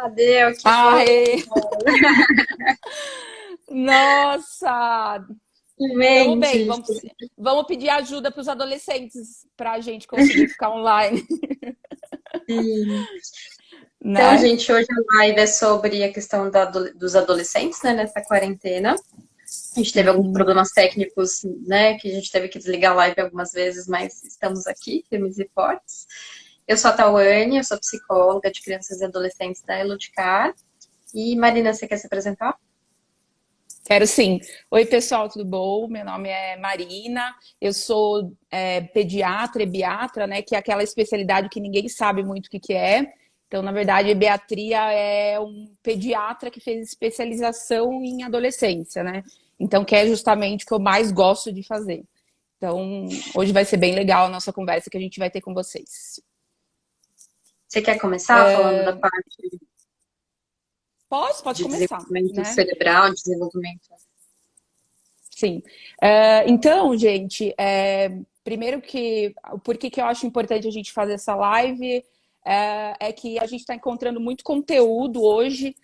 Deu, que Aê! bom! Nossa! Tamo bem, Finalmente! vamos pedir ajuda para os adolescentes para a gente conseguir ficar online, Sim. Então, né? gente, hoje a live é sobre a questão dos adolescentes, né, nessa quarentena. A gente teve alguns Sim. problemas técnicos, né, que a gente teve que desligar a live algumas vezes, mas estamos aqui, firmes e fortes. Eu sou a Tawane, eu sou psicóloga de crianças e adolescentes da Eludicar. E, Marina, você quer se apresentar? Quero sim. Oi, pessoal, tudo bom? Meu nome é Marina, eu sou pediatra e biatra, né? Que é aquela especialidade que ninguém sabe muito o que que é. Então, na verdade, a Beatria é um pediatra que fez especialização em adolescência, né? Então, que é justamente o que eu mais gosto de fazer. Então, hoje vai ser bem legal a nossa conversa que a gente vai ter com vocês. Você quer começar falando da parte Pode de começar, desenvolvimento né? cerebral, desenvolvimento? Sim. Então, gente, primeiro que por que que eu acho importante a gente fazer essa live é que a gente está encontrando muito conteúdo hoje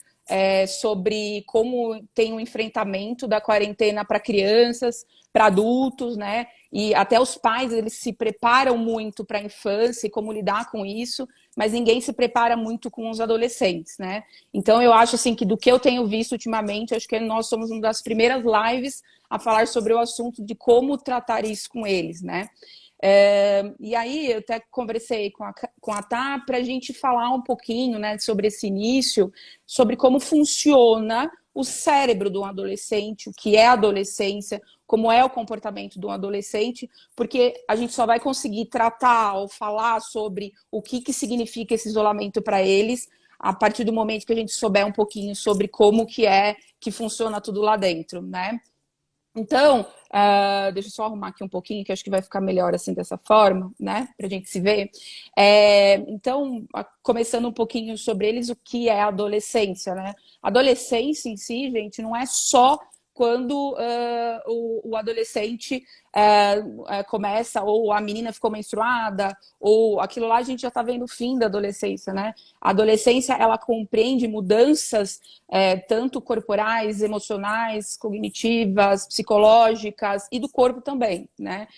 sobre como tem um enfrentamento da quarentena para crianças, para adultos, né? E até os pais eles se preparam muito para a infância e como lidar com isso, mas ninguém se prepara muito com os adolescentes, né? Então eu acho assim que do que eu tenho visto ultimamente, acho que nós somos uma das primeiras lives a falar sobre o assunto de como tratar isso com eles, né? E aí eu até conversei com a Tá para a gente falar um pouquinho, né, sobre esse início, sobre como funciona o cérebro de um adolescente, o que é a adolescência, como é o comportamento de um adolescente, porque a gente só vai conseguir tratar ou falar sobre o que significa esse isolamento para eles a partir do momento que a gente souber um pouquinho sobre como que é que funciona tudo lá dentro, né? Então, deixa eu só arrumar aqui um pouquinho, que acho que vai ficar melhor assim dessa forma, né? Pra gente se ver. Então, começando um pouquinho sobre eles, o que é a adolescência, né? Adolescência em si, gente, não é só quando o adolescente começa, ou a menina ficou menstruada, ou aquilo lá a gente já está vendo o fim da adolescência, né? A adolescência, ela compreende mudanças tanto corporais, emocionais, cognitivas, psicológicas e do corpo também, né?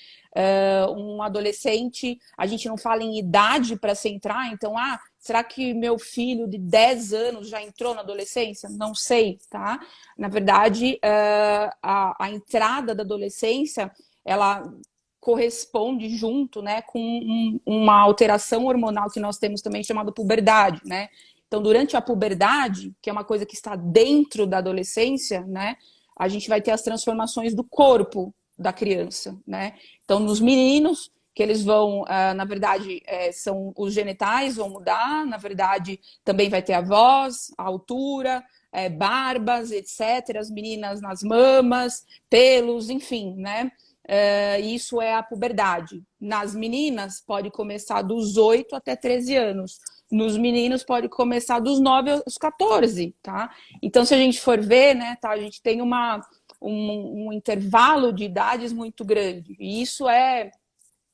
Um adolescente, a gente não fala em idade para se entrar, então, será que meu filho de 10 anos já entrou na adolescência? Não sei, tá? Na verdade, a entrada da adolescência, ela corresponde junto, né, com uma alteração hormonal que nós temos também chamada puberdade, né? Então, durante a puberdade, que é uma coisa que está dentro da adolescência, né, a gente vai ter as transformações do corpo da criança, né? Então, nos meninos, que eles vão, na verdade, são os genitais vão mudar, na verdade, também vai ter a voz, a altura, barbas, etc. As meninas nas mamas, pelos, enfim, né? Isso é a puberdade. Nas meninas, pode começar dos 8 até 13 anos. Nos meninos pode começar dos 9 aos 14, tá? Então, se a gente for ver, né, tá, a gente tem um intervalo de idades muito grande. E isso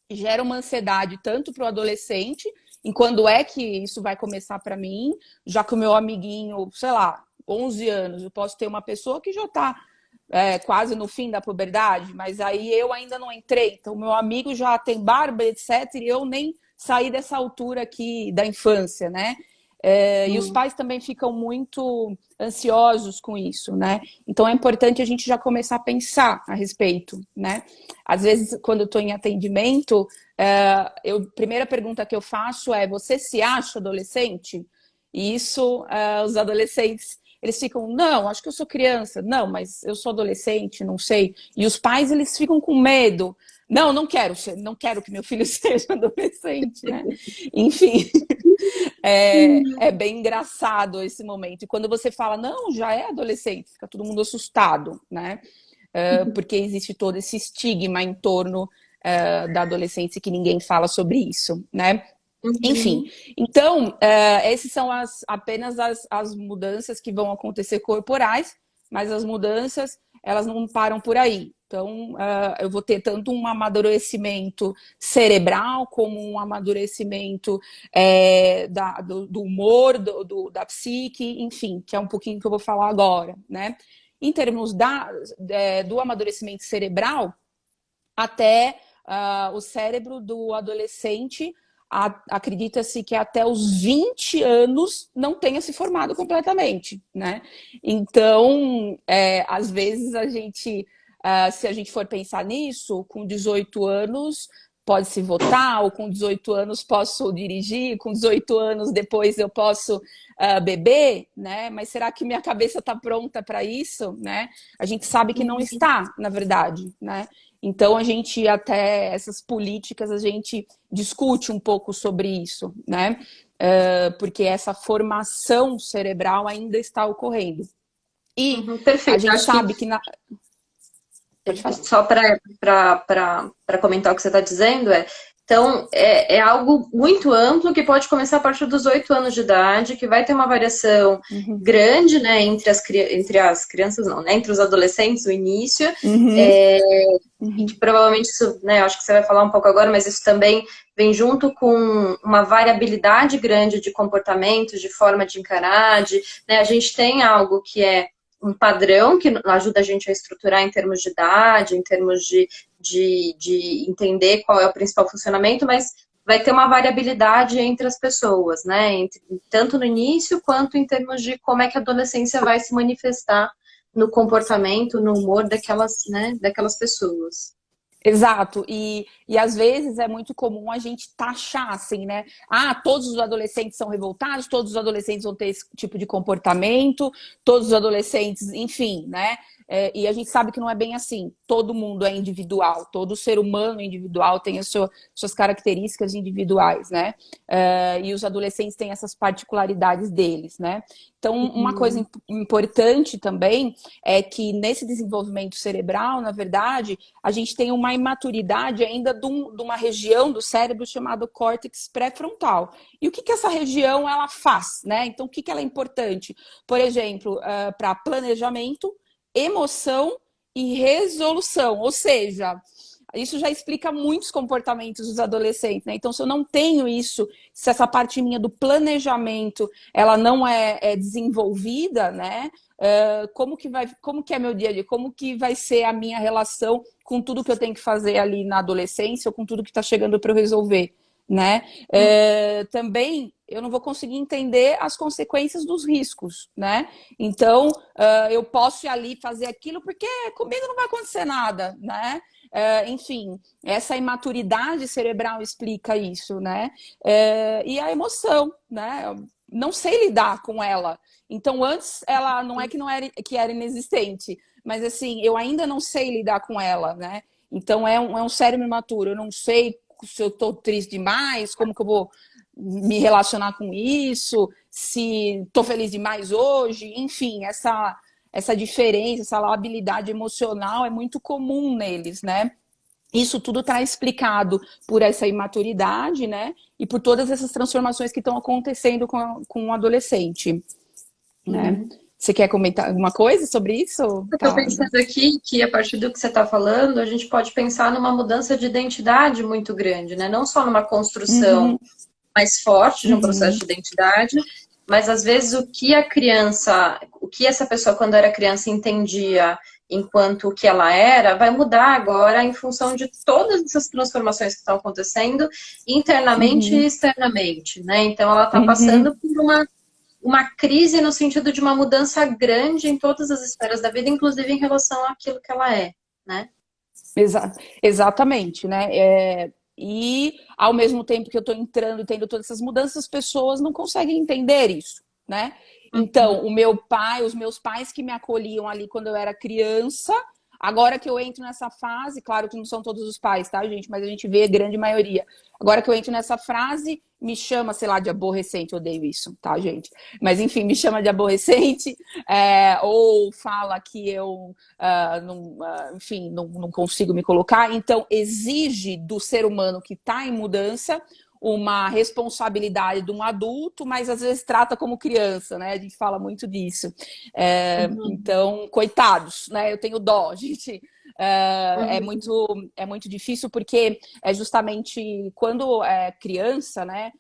gera uma ansiedade tanto para o adolescente, em quando é que isso vai começar para mim, já que o meu amiguinho, sei lá, 11 anos, eu posso ter uma pessoa que já está quase no fim da puberdade, mas aí eu ainda não entrei. Então, meu amigo já tem barba, etc., e eu nem saí dessa altura aqui da infância, né? E os pais também ficam muito ansiosos com isso, né? Então é importante a gente já começar a pensar a respeito, né? Às vezes, quando eu estou em atendimento, primeira pergunta que eu faço é: você se acha adolescente? E isso, os adolescentes eles ficam, não, acho que eu sou criança, não, mas eu sou adolescente, não sei. E os pais, eles ficam com medo. Não, não quero que meu filho seja adolescente, né? Enfim, é bem engraçado esse momento. E quando você fala, não, já é adolescente, fica todo mundo assustado, né? Porque existe todo esse estigma em torno da adolescência que ninguém fala sobre isso, né? Enfim, Uhum. então, essas são apenas as mudanças que vão acontecer corporais, mas as mudanças elas não param por aí. Então, eu vou ter tanto um amadurecimento cerebral, como um amadurecimento do humor, da psique, enfim, que é um pouquinho que eu vou falar agora, né? Em termos do amadurecimento cerebral, até o cérebro do adolescente, acredita-se que até os 20 anos não tenha se formado completamente, né? Então, às vezes a gente, se a gente for pensar nisso, com 18 anos pode-se votar, ou com 18 anos posso dirigir, com 18 anos depois eu posso beber, né? Mas será que minha cabeça está pronta para isso, né? A gente sabe que não está, na verdade, né? Então, a gente, até essas políticas, a gente discute um pouco sobre isso, né? Porque essa formação cerebral ainda está ocorrendo. E a Perfeito. gente Acho que sabe que... Pode falar. só para comentar o que você está dizendo, então, é algo muito amplo que pode começar a partir dos 8 anos de idade, que vai ter uma variação grande, né, entre as crianças, não, né, entre os adolescentes, o início, e que provavelmente isso, né, acho que você vai falar um pouco agora, mas isso também vem junto com uma variabilidade grande de comportamentos, de forma de encarar, né, a gente tem algo que é um padrão que ajuda a gente a estruturar em termos de idade, em termos de entender qual é o principal funcionamento, mas vai ter uma variabilidade entre as pessoas, né? Tanto no início quanto em termos de como é que a adolescência vai se manifestar no comportamento, no humor daquelas, né, daquelas pessoas. Exato, e às vezes é muito comum a gente taxar assim, né? Todos os adolescentes são revoltados, todos os adolescentes vão ter esse tipo de comportamento, todos os adolescentes, enfim, né? E a gente sabe que não é bem assim. Todo mundo é individual, todo ser humano é individual, tem as suas características individuais, né? E os adolescentes têm essas particularidades deles, né? Então, uma coisa importante também é que nesse desenvolvimento cerebral, na verdade, a gente tem uma imaturidade ainda de uma região do cérebro chamado córtex pré-frontal. E o que essa região ela faz, né? Então, o que ela é importante? Por exemplo, para planejamento, emoção e resolução, ou seja, isso já explica muitos comportamentos dos adolescentes, né? Então, se eu não tenho isso, se essa parte minha do planejamento ela não é desenvolvida, né? Como que é meu dia a dia? Como que vai ser a minha relação com tudo que eu tenho que fazer ali na adolescência ou com tudo que está chegando para eu resolver, né? Também eu não vou conseguir entender as consequências dos riscos, né? Então, eu posso ir ali fazer aquilo porque comigo não vai acontecer nada, né? Enfim, essa imaturidade cerebral explica isso, né? E a emoção, né? Eu não sei lidar com ela. Então, antes, ela não é que era inexistente, mas assim, eu ainda não sei lidar com ela, né? Então, é um cérebro imaturo. Eu não sei se eu estou triste demais, como que eu vou me relacionar com isso, se estou feliz demais hoje, enfim, essa diferença, essa labilidade emocional é muito comum neles, né? Isso tudo está explicado por essa imaturidade, né? E por todas essas transformações que estão acontecendo com o adolescente, né? Você quer comentar alguma coisa sobre isso? Eu estou pensando aqui que, a partir do que você está falando, a gente pode pensar numa mudança de identidade muito grande, né? Não só numa construção mais forte de um processo de identidade, mas às vezes o que essa pessoa quando era criança entendia enquanto o que ela era, vai mudar agora em função de todas essas transformações que estão acontecendo internamente e externamente, né? Então ela está passando por uma crise no sentido de uma mudança grande em todas as esferas da vida, inclusive em relação àquilo que ela é, né? Exatamente, né? E ao mesmo tempo que eu estou entrando e tendo todas essas mudanças, as pessoas não conseguem entender isso, né? Então, os meus pais que me acolhiam ali quando eu era criança, agora que eu entro nessa fase, claro que não são todos os pais, tá, gente? Mas a gente vê a grande maioria. Agora que eu entro nessa frase, me chama, sei lá, de aborrecente, eu odeio isso, tá, gente? Mas enfim, me chama de aborrecente, ou fala que eu, enfim, não consigo me colocar. Então, exige do ser humano que está em mudança uma responsabilidade de um adulto, mas às vezes trata como criança, né? A gente fala muito disso. Então, coitados, né? Eu tenho dó, gente. É muito difícil porque é justamente quando é criança, né?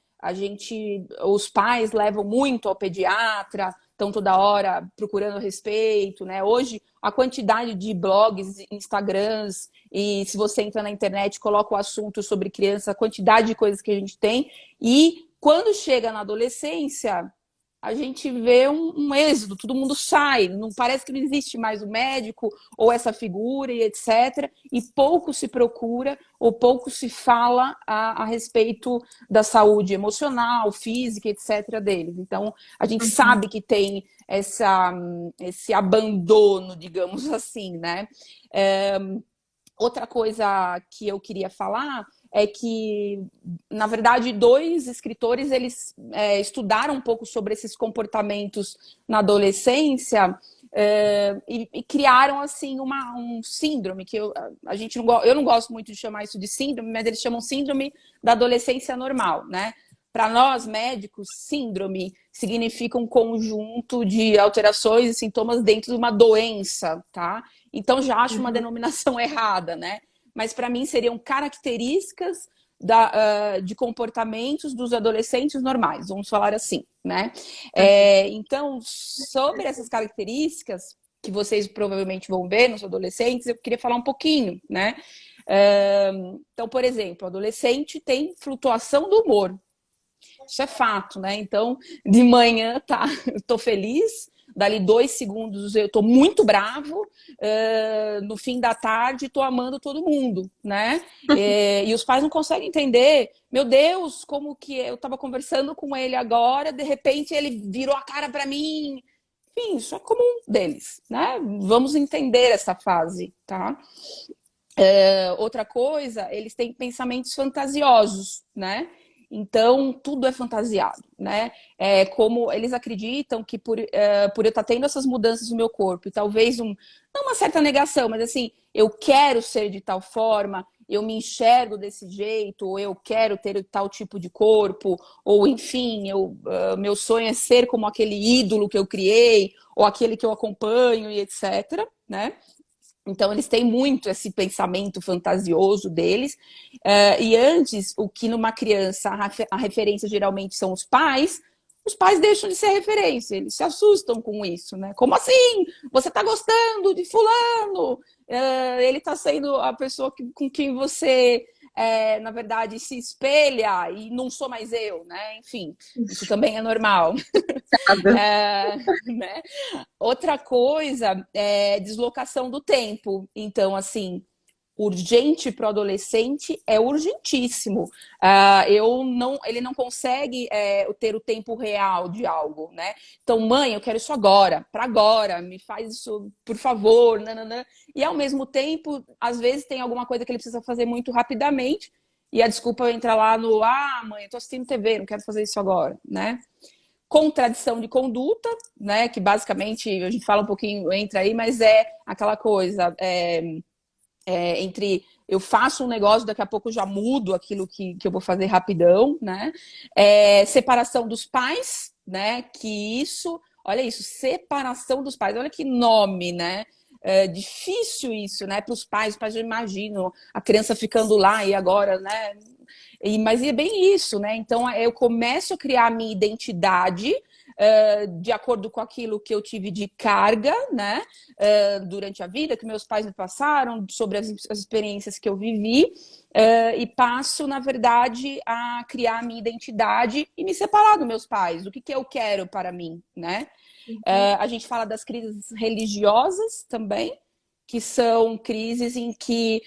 Os pais levam muito ao pediatra, estão toda hora procurando respeito, né? Hoje, a quantidade de blogs, Instagrams, e se você entra na internet, coloca o assunto sobre criança, a quantidade de coisas que a gente tem. E quando chega na adolescência, a gente vê um êxodo, todo mundo sai, não parece que não existe mais o médico ou essa figura e etc. E pouco se procura ou pouco se fala a respeito da saúde emocional, física, etc. deles. Então, a gente sabe que tem esse abandono, digamos assim, né? Outra coisa que eu queria falar é que, na verdade, 2 escritores, eles estudaram um pouco sobre esses comportamentos na adolescência e criaram, assim, um síndrome, que eu não gosto muito de chamar isso de síndrome, mas eles chamam síndrome da adolescência normal, né? Para nós, médicos, síndrome significa um conjunto de alterações e sintomas dentro de uma doença, tá? Então já acho uma denominação errada, né? Mas para mim seriam características de comportamentos dos adolescentes normais, vamos falar assim, né? Então, sobre essas características que vocês provavelmente vão ver nos adolescentes, eu queria falar um pouquinho, né? Então, por exemplo, o adolescente tem flutuação do humor. Isso é fato, né? Então, de manhã, tá, eu tô feliz, dali 2 segundos eu tô muito bravo, no fim da tarde tô amando todo mundo, né? E os pais não conseguem entender, meu Deus, como que eu tava conversando com ele agora, de repente ele virou a cara para mim. Enfim, isso é comum deles, né? Vamos entender essa fase, tá? Outra coisa, eles têm pensamentos fantasiosos, né? Então, tudo é fantasiado, né? Como eles acreditam que por eu estar tendo essas mudanças no meu corpo, e talvez não uma certa negação, mas assim, eu quero ser de tal forma, eu me enxergo desse jeito, ou eu quero ter tal tipo de corpo, ou enfim, meu sonho é ser como aquele ídolo que eu criei, ou aquele que eu acompanho, e etc., né? Então, eles têm muito esse pensamento fantasioso deles. E antes, o que numa criança a referência geralmente são os pais deixam de ser referência, eles se assustam com isso, né? Como assim? Você está gostando de fulano? Ele está sendo a pessoa com quem você, na verdade, se espelha e não sou mais eu, né? Enfim, isso também é normal. Né? Outra coisa é deslocação do tempo. Então, assim, urgente para o adolescente é urgentíssimo. Ele não consegue ter o tempo real de algo, né? Então, mãe, eu quero isso agora, para agora, me faz isso, por favor. Nananã. E ao mesmo tempo, às vezes tem alguma coisa que ele precisa fazer muito rapidamente, e a desculpa entra lá no mãe, eu tô assistindo TV, não quero fazer isso agora, né? Contradição de conduta, né? Que basicamente a gente fala um pouquinho, entra aí, mas é aquela coisa entre eu faço um negócio, daqui a pouco eu já mudo aquilo que eu vou fazer rapidão, né? Separação dos pais, né? Que isso, olha isso, separação dos pais, olha que nome, né? É difícil isso, né? Para os pais já imaginam a criança ficando lá e agora, né? Mas é bem isso, né? Então eu começo a criar a minha identidade de acordo com aquilo que eu tive de carga, né? Durante a vida, que meus pais me passaram, sobre as experiências que eu vivi, e passo, na verdade, a criar a minha identidade e me separar dos meus pais, do que eu quero para mim, né? A gente fala das crises religiosas também, que são crises em que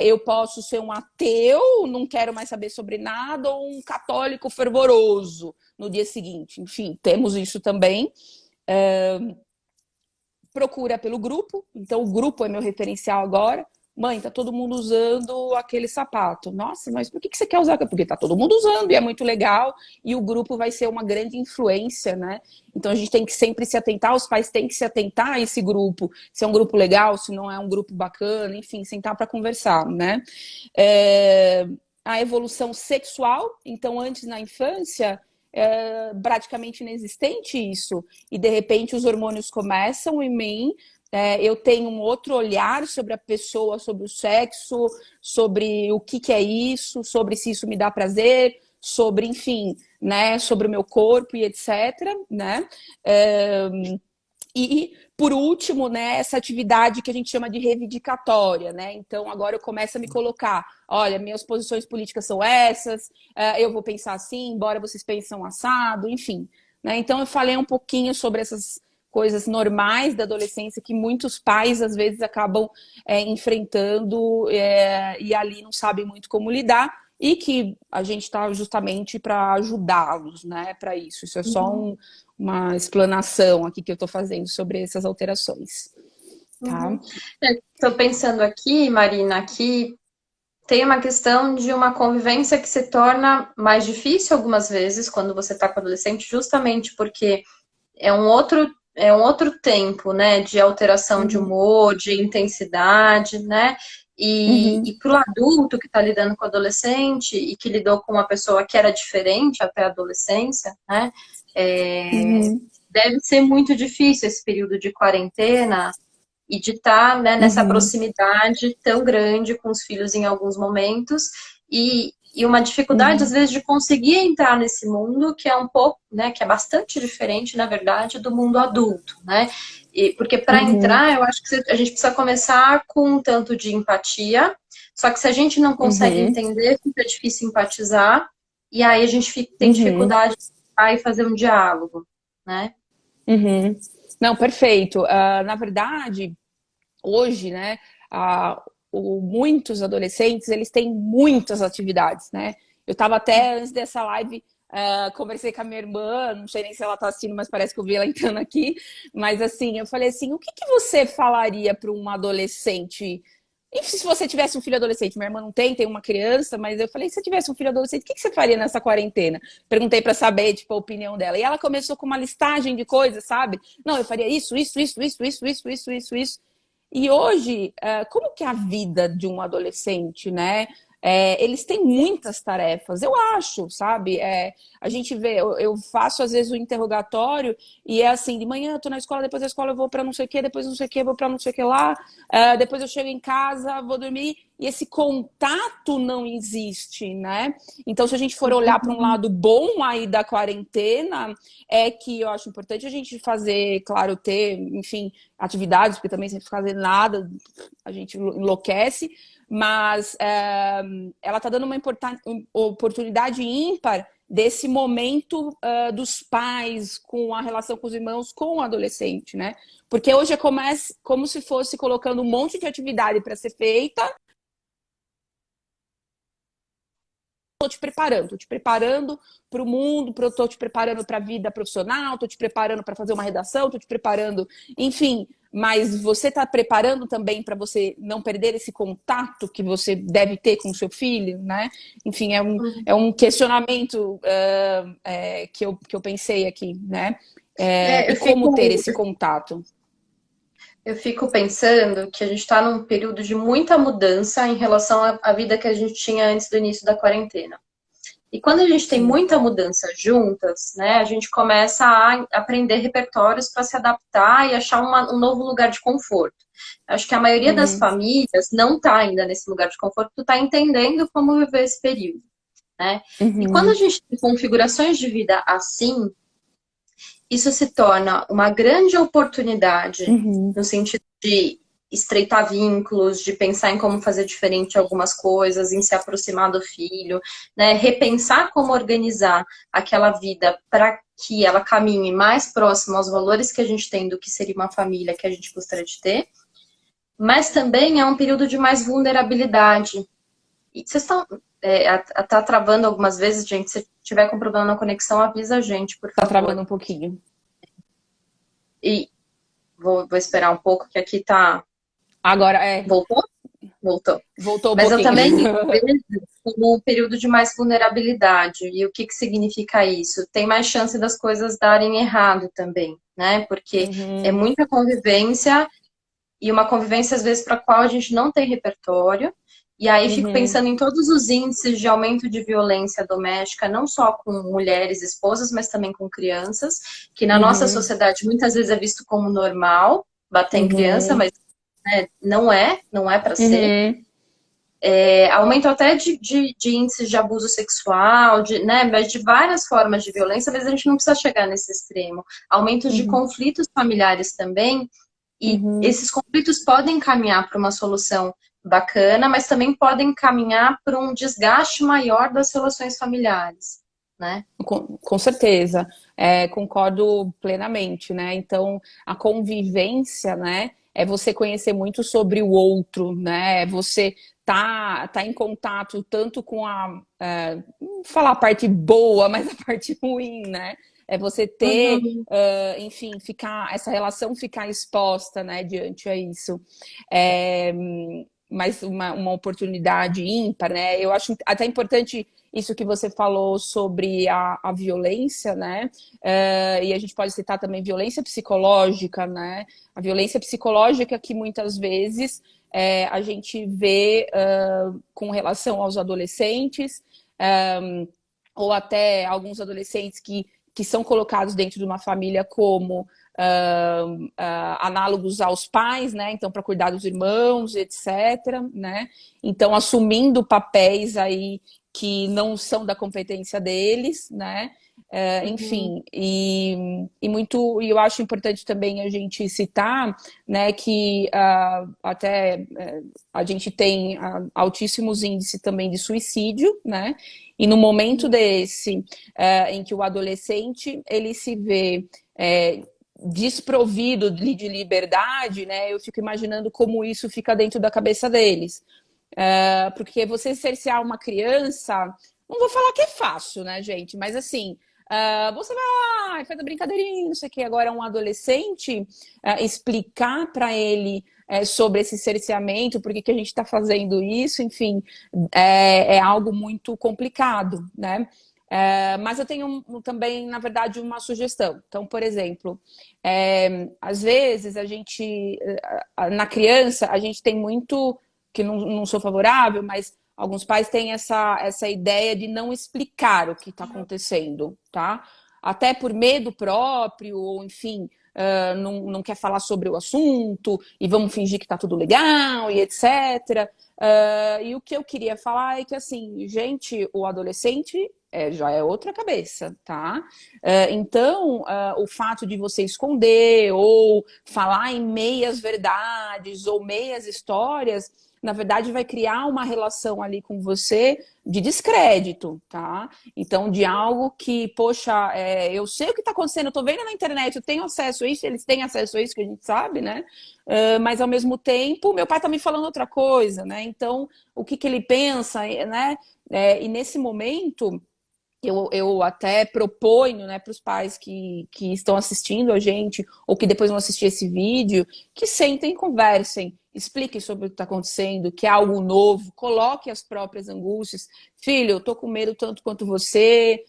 eu posso ser um ateu, não quero mais saber sobre nada, ou um católico fervoroso no dia seguinte. Enfim, temos isso também. Procura pelo grupo, então o grupo é meu referencial agora. Mãe, tá todo mundo usando aquele sapato. Nossa, mas por que você quer usar? Porque tá todo mundo usando e é muito legal. E o grupo vai ser uma grande influência, né? Então a gente tem que sempre se atentar, os pais têm que se atentar a esse grupo. Se é um grupo legal, se não é um grupo bacana, enfim, sentar para conversar, né? a evolução sexual, então antes na infância praticamente inexistente isso, e de repente os hormônios começam em mim, eu tenho um outro olhar sobre a pessoa, sobre o sexo, sobre o que é isso, sobre se isso me dá prazer, sobre, enfim, né, sobre o meu corpo e etc, né? E, por último, né, essa atividade que a gente chama de reivindicatória, né? Então, agora eu começo a me colocar, olha, minhas posições políticas são essas, eu vou pensar assim, embora vocês pensem assado, enfim. Né? Então, eu falei um pouquinho sobre essas coisas normais da adolescência que muitos pais, às vezes, acabam enfrentando e ali não sabem muito como lidar, e que a gente está justamente para ajudá-los, né, para isso. Isso é só uma explanação aqui que eu estou fazendo sobre essas alterações. Tá? Estou pensando aqui, Marina, que tem uma questão de uma convivência que se torna mais difícil algumas vezes quando você está com adolescente, justamente porque é um outro tempo, né, de alteração de humor, de intensidade, né? E para o adulto que está lidando com o adolescente e que lidou com uma pessoa que era diferente até a adolescência, né? Deve ser muito difícil esse período de quarentena e de estar, né, nessa proximidade tão grande com os filhos em alguns momentos e uma dificuldade, às vezes, de conseguir entrar nesse mundo que é um pouco, né, que é bastante diferente, na verdade, do mundo adulto, né? Porque para entrar, eu acho que a gente precisa começar com um tanto de empatia, só que se a gente não consegue entender, fica difícil empatizar, e aí a gente tem dificuldade de fazer um diálogo, né? Não, perfeito. Na verdade, hoje, né, muitos adolescentes, eles têm muitas atividades, né? Eu estava até, antes dessa live, conversei com a minha irmã, não sei nem se ela está assistindo, mas parece que eu vi ela entrando aqui, mas assim, eu falei assim, o que você falaria para um adolescente? E se você tivesse um filho adolescente? Minha irmã não tem uma criança, mas eu falei, se você tivesse um filho adolescente, o que você faria nessa quarentena? Perguntei para saber, tipo, a opinião dela. E ela começou com uma listagem de coisas, sabe? Não, eu faria isso. E hoje, como que é a vida de um adolescente, né? Eles têm muitas tarefas, eu acho, sabe? A gente vê, eu faço às vezes o interrogatório e é assim, de manhã eu tô na escola, depois da escola eu vou para não sei o que, depois não sei o que, vou para não sei o que lá, depois eu chego em casa, vou dormir, e esse contato não existe, né? Então, se a gente for olhar para um lado bom aí da quarentena, é que eu acho importante a gente fazer, claro, ter, enfim, atividades, porque também sem fazer nada, a gente enlouquece, mas ela está dando uma oportunidade ímpar desse momento dos pais com a relação com os irmãos, com o adolescente, né? Porque hoje como se fosse colocando um monte de atividade para ser feita. Tô te preparando para o mundo, tô te preparando para a vida profissional, tô te preparando para fazer uma redação, tô te preparando, enfim, mas você está preparando também para você não perder esse contato que você deve ter com o seu filho, né? Enfim, é um questionamento que eu pensei aqui, né? E como ter esse contato? Eu fico pensando que a gente está num período de muita mudança em relação à vida que a gente tinha antes do início da quarentena. E quando a gente tem muita mudança juntas, né, a gente começa a aprender repertórios para se adaptar e achar um novo lugar de conforto. Acho que a maioria das famílias não está ainda nesse lugar de conforto, está entendendo como viver esse período, né? E quando a gente tem configurações de vida assim, isso se torna uma grande oportunidade no sentido de estreitar vínculos, de pensar em como fazer diferente algumas coisas, em se aproximar do filho, né? Repensar como organizar aquela vida para que ela caminhe mais próximo aos valores que a gente tem do que seria uma família que a gente gostaria de ter. Mas também é um período de mais vulnerabilidade. E vocês estão... tá travando algumas vezes, gente. Se tiver com problema na conexão, avisa a gente, por favor. Tá travando um pouquinho. E vou esperar um pouco, que aqui tá... Agora, Voltou? Voltou. Voltou um Mas pouquinho. eu também vejo como um período de mais vulnerabilidade. E o que significa isso? Tem mais chance das coisas darem errado também, né? Porque é muita convivência, e uma convivência, às vezes, para a qual a gente não tem repertório. E aí fico Uhum, pensando em todos os índices de aumento de violência doméstica, não só com mulheres, esposas, mas também com crianças, que na nossa uhum, sociedade muitas vezes é visto como normal bater em criança, uhum, mas né, não é para ser. uhum, Aumento até de índices de abuso sexual, né, mas de várias formas de violência, mas a gente não precisa chegar nesse extremo. Aumentos de uhum, conflitos familiares também, e uhum. esses conflitos podem caminhar para uma solução bacana, mas também podem caminhar para um desgaste maior das relações familiares, né? Com certeza, concordo plenamente, né? Então, a convivência, né, é você conhecer muito sobre o outro, né? É você tá em contato tanto com não vou falar a parte boa, mas a parte ruim, né? É você ter, Uhum. enfim, essa relação ficar exposta, né, diante a isso. É, mas uma oportunidade ímpar, né? Eu acho até importante isso que você falou sobre a violência, né? E a gente pode citar também violência psicológica, né? A violência psicológica que muitas vezes a gente vê com relação aos adolescentes, ou até alguns adolescentes que são colocados dentro de uma família como análogos aos pais, né? Então, para cuidar dos irmãos, etc., né? Então, assumindo papéis aí que não são da competência deles, né? Uhum. Enfim, e eu acho importante também a gente citar, né, que até a gente tem altíssimos índices também de suicídio, né? E no momento desse, em que o adolescente ele se vê desprovido de liberdade, né? Eu fico imaginando como isso fica dentro da cabeça deles. Porque você cercear uma criança, não vou falar que é fácil, né, gente? Mas assim, você vai lá, faz a brincadeirinha, não sei o que. Agora, um adolescente, explicar para ele sobre esse cerceamento, por que que a gente está fazendo isso, enfim, é algo muito complicado, né? Mas eu tenho também, na verdade, uma sugestão. Então, por exemplo, às vezes a gente, na criança, a gente tem muito, que não sou favorável, mas alguns pais têm essa ideia de não explicar o que está acontecendo, tá? Até por medo próprio, ou enfim, não quer falar sobre o assunto, e vamos fingir que está tudo legal, e etc. E o que eu queria falar é que, assim, gente, o adolescente já é outra cabeça, tá? Então, o fato de você esconder ou falar em meias verdades ou meias histórias, na verdade, vai criar uma relação ali com você de descrédito, tá? Então, de algo que, poxa, eu sei o que está acontecendo, eu tô vendo na internet, eu tenho acesso a isso, eles têm acesso a isso, que a gente sabe, né? Mas, ao mesmo tempo, meu pai tá me falando outra coisa, né? Então, o que ele pensa, né? E nesse momento eu até proponho, né, para os pais que estão assistindo a gente ou que depois vão assistir esse vídeo, que sentem e conversem, expliquem sobre o que está acontecendo, que é algo novo, coloque as próprias angústias. Filho, eu estou com medo tanto quanto você,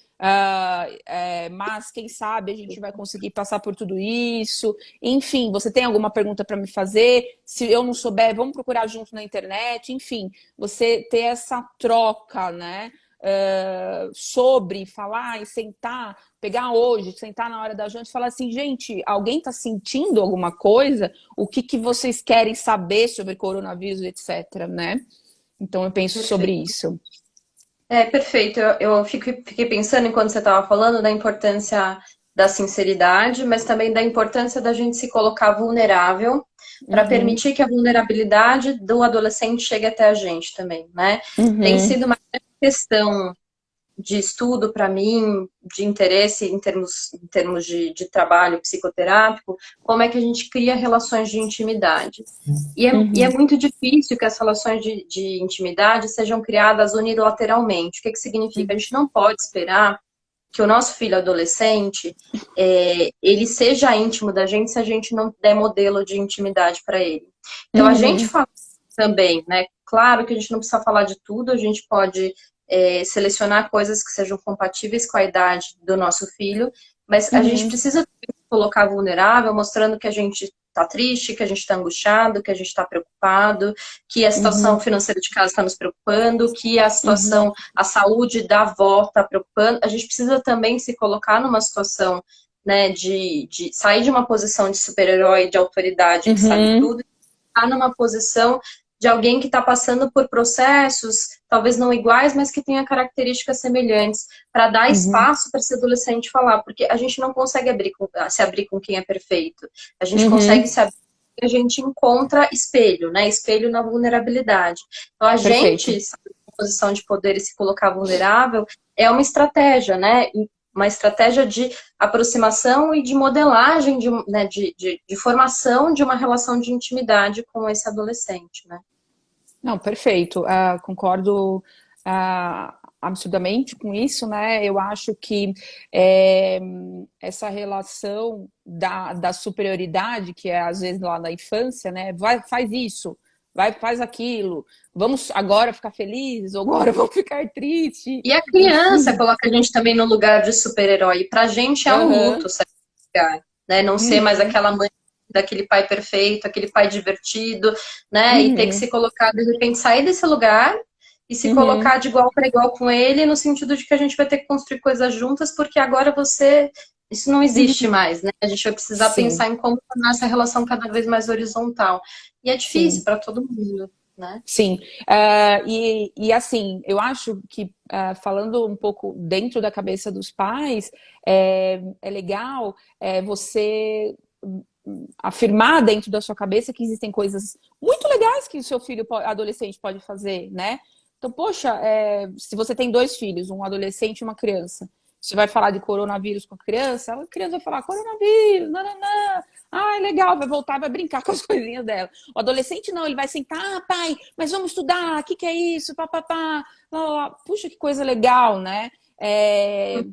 mas quem sabe a gente vai conseguir passar por tudo isso. Enfim, você tem alguma pergunta para me fazer? Se eu não souber, vamos procurar junto na internet. Enfim, você ter essa troca, né? Sobre falar e sentar, pegar hoje, sentar na hora da janta e falar assim, gente, alguém está sentindo alguma coisa? O que vocês querem saber sobre coronavírus, etc, né? Então eu penso sobre Perfeito. isso. Perfeito. Eu fiquei pensando, enquanto você estava falando, da importância da sinceridade, mas também da importância da gente se colocar vulnerável para Uhum, permitir que a vulnerabilidade do adolescente chegue até a gente também, né? Tem uhum, sido uma grande questão de estudo para mim, de interesse em termos de trabalho psicoterápico, como é que a gente cria relações de intimidade. E é uhum, muito difícil que as relações de intimidade sejam criadas unilateralmente. O que significa? A uhum, gente não pode esperar que o nosso filho adolescente ele seja íntimo da gente se a gente não der modelo de intimidade para ele. Então, a gente uhum, fala também, né? Claro que a gente não precisa falar de tudo, a gente pode selecionar coisas que sejam compatíveis com a idade do nosso filho, mas a gente uhum, precisa colocar vulnerável, mostrando que a gente tá triste, que a gente está angustiado, que a gente está preocupado, que a situação financeira de casa está nos preocupando, que a situação, a saúde da avó está preocupando. A gente precisa também se colocar numa situação, né, de sair de uma posição de super-herói, de autoridade que sabe tudo, e estar numa posição de alguém que está passando por processos, talvez não iguais, mas que tenha características semelhantes, para dar espaço para esse adolescente falar, porque a gente não consegue se abrir com quem é perfeito. A gente consegue se abrir porque a gente encontra espelho, né? Espelho na vulnerabilidade. Então, a gente, sabe, na posição de poder e se colocar vulnerável, é uma estratégia, né? Uma estratégia de aproximação e de modelagem, né, de formação de uma relação de intimidade com esse adolescente, né? Não, perfeito. Concordo absurdamente com isso, né? Eu acho que essa relação da superioridade, que é às vezes lá na infância, né? Faz isso, faz aquilo, vamos agora ficar felizes, ou agora vamos ficar tristes. E a criança coloca a gente também no lugar de super-herói. Pra gente é um luto sair desse lugar, né? Não ser mais aquela mãe daquele pai perfeito, aquele pai divertido, né? E ter que se colocar, de repente, sair desse lugar e se colocar de igual para igual com ele, no sentido de que a gente vai ter que construir coisas juntas, porque agora isso não existe mais, né? A gente vai precisar pensar em como tornar essa relação cada vez mais horizontal. E é difícil para todo mundo, né? Sim. E assim, eu acho que falando um pouco dentro da cabeça dos pais, é legal você afirmar dentro da sua cabeça que existem coisas muito legais que o seu filho adolescente pode fazer, né? Então, poxa, se você tem 2 filhos, um adolescente e uma criança, você vai falar de coronavírus com a criança vai falar coronavírus, nananã. Ah, é legal, vai voltar, vai brincar com as coisinhas dela. O adolescente não, ele vai sentar, pai, mas vamos estudar, o que é isso, papapá. Puxa, que coisa legal, né?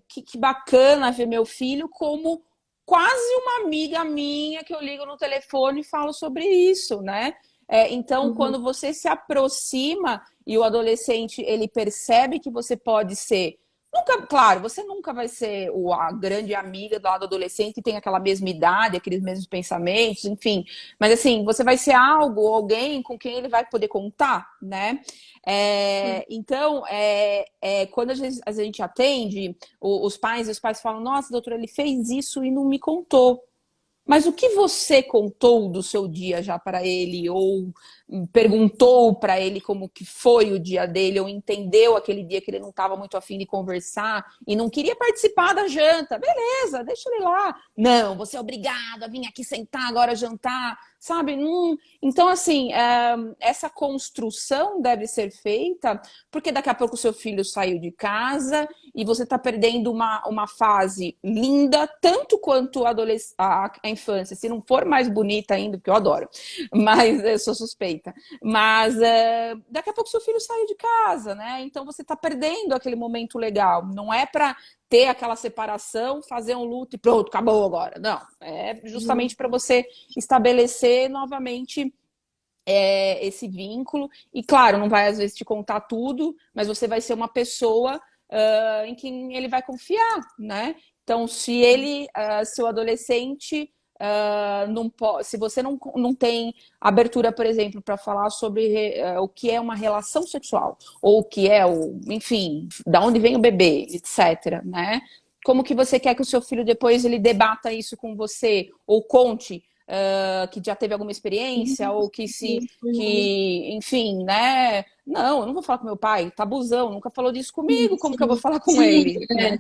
Que bacana ver meu filho como quase uma amiga minha que eu ligo no telefone e falo sobre isso, né? Então, quando você se aproxima e o adolescente, ele percebe que você pode ser... Claro, você nunca vai ser a grande amiga do lado adolescente que tem aquela mesma idade, aqueles mesmos pensamentos, enfim. Mas assim, você vai ser alguém com quem ele vai poder contar, né? Então, quando a gente atende os pais falam, nossa, doutora, ele fez isso e não me contou. Mas o que você contou do seu dia já para ele? Ou perguntou para ele como que foi o dia dele? Ou entendeu aquele dia que ele não estava muito afim de conversar e não queria participar da janta? Beleza, deixa ele lá. Não, você é obrigado a vir aqui sentar agora jantar, sabe? Então, assim, essa construção deve ser feita porque daqui a pouco o seu filho saiu de casa e você está perdendo uma fase linda, tanto quanto a infância, se não for mais bonita ainda, porque eu adoro, mas eu sou suspeita. Mas daqui a pouco seu filho saiu de casa, né? Então você está perdendo aquele momento legal. Não é para ter aquela separação, fazer um luto e pronto, acabou agora. Não, é justamente para você estabelecer novamente esse vínculo. E claro, não vai às vezes te contar tudo, mas você vai ser uma pessoa em quem ele vai confiar, né? Então, se o adolescente se você não tem abertura, por exemplo, para falar sobre o que é uma relação sexual, ou o que é enfim, da onde vem o bebê, etc., né? Como que você quer que o seu filho depois ele debata isso com você, ou conte que já teve alguma experiência, ou enfim, né? Não, eu não vou falar com meu pai, tabuzão, nunca falou disso comigo, como que eu vou falar com ele? Né?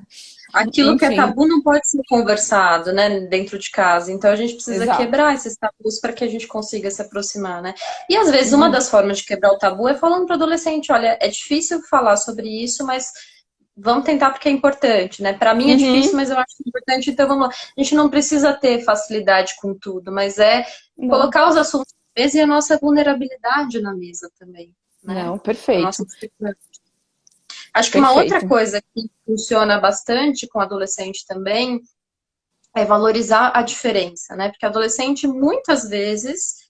Aquilo Enfim. que é tabu não pode ser conversado, né, dentro de casa. Então a gente precisa quebrar esses tabus para que a gente consiga se aproximar, né? E às vezes uma das formas de quebrar o tabu é falando para o adolescente, olha, é difícil falar sobre isso, mas vamos tentar porque é importante, né? Para mim é difícil, mas eu acho importante, então vamos lá. A gente não precisa ter facilidade com tudo, mas colocar os assuntos na mesa e a nossa vulnerabilidade na mesa também, né? Não, perfeito. Acho que uma outra coisa que funciona bastante com adolescente também é valorizar a diferença, né? Porque adolescente, muitas vezes,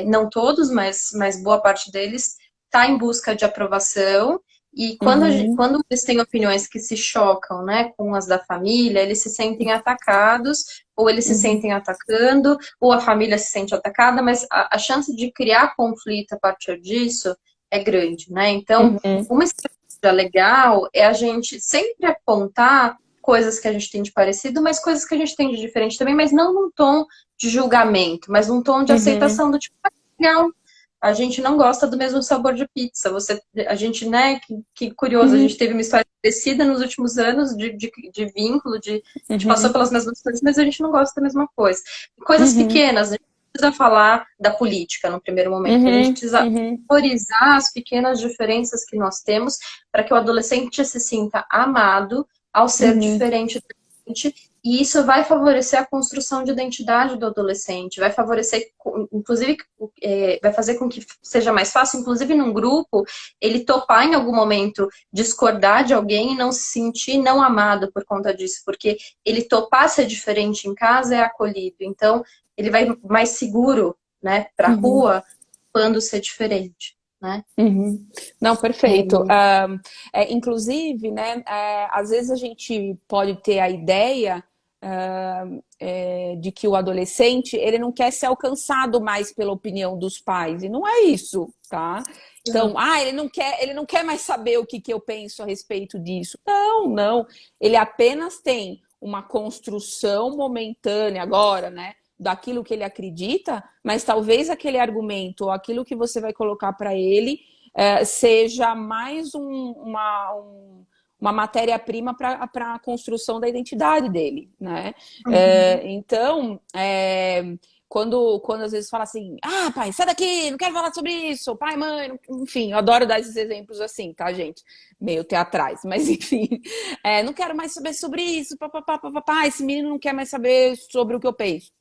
não todos, mas boa parte deles, está em busca de aprovação E Uhum, quando eles têm opiniões que se chocam, né, com as da família, eles se sentem atacados, ou eles se uhum, sentem atacando, ou a família se sente atacada, mas a chance de criar conflito a partir disso é grande, né? Então, uhum, uma estratégia legal é a gente sempre apontar coisas que a gente tem de parecido, mas coisas que a gente tem de diferente também, mas não num tom de julgamento, mas num tom de uhum, aceitação do tipo, ah, legal, a gente não gosta do mesmo sabor de pizza. A gente, né, que curioso, a gente uhum, teve uma história parecida nos últimos anos de vínculo, a gente passou uhum, pelas mesmas coisas, mas a gente não gosta da mesma coisa. Coisas uhum, pequenas, a gente não precisa falar da política no primeiro momento, a gente uhum, precisa uhum, valorizar as pequenas diferenças que nós temos para que o adolescente se sinta amado ao ser uhum, diferente da gente, e isso vai favorecer a construção de identidade do adolescente, vai favorecer, inclusive, vai fazer com que seja mais fácil, inclusive num grupo, ele topar em algum momento discordar de alguém e não se sentir não amado por conta disso, porque ele topar ser diferente em casa é acolhido. Então, ele vai mais seguro, né, para a uhum, rua quando ser diferente, né? uhum. Não, perfeito. É, Inclusive, né, às vezes a gente pode ter a ideia de que o adolescente ele não quer ser alcançado mais pela opinião dos pais, e não é isso, tá? Então, ele não quer mais saber o que eu penso a respeito disso. Não, não. Ele apenas tem uma construção momentânea agora, né? Daquilo que ele acredita, mas talvez aquele argumento ou aquilo que você vai colocar para ele seja mais uma matéria-prima para a construção da identidade dele, né? uhum. Então, quando às vezes fala assim, ah, pai, sai daqui, não quero falar sobre isso, pai, mãe, enfim, eu adoro dar esses exemplos assim, tá, gente? Meio teatrais, mas enfim, não quero mais saber sobre isso, papapá, papapá, esse menino não quer mais saber sobre o que eu penso.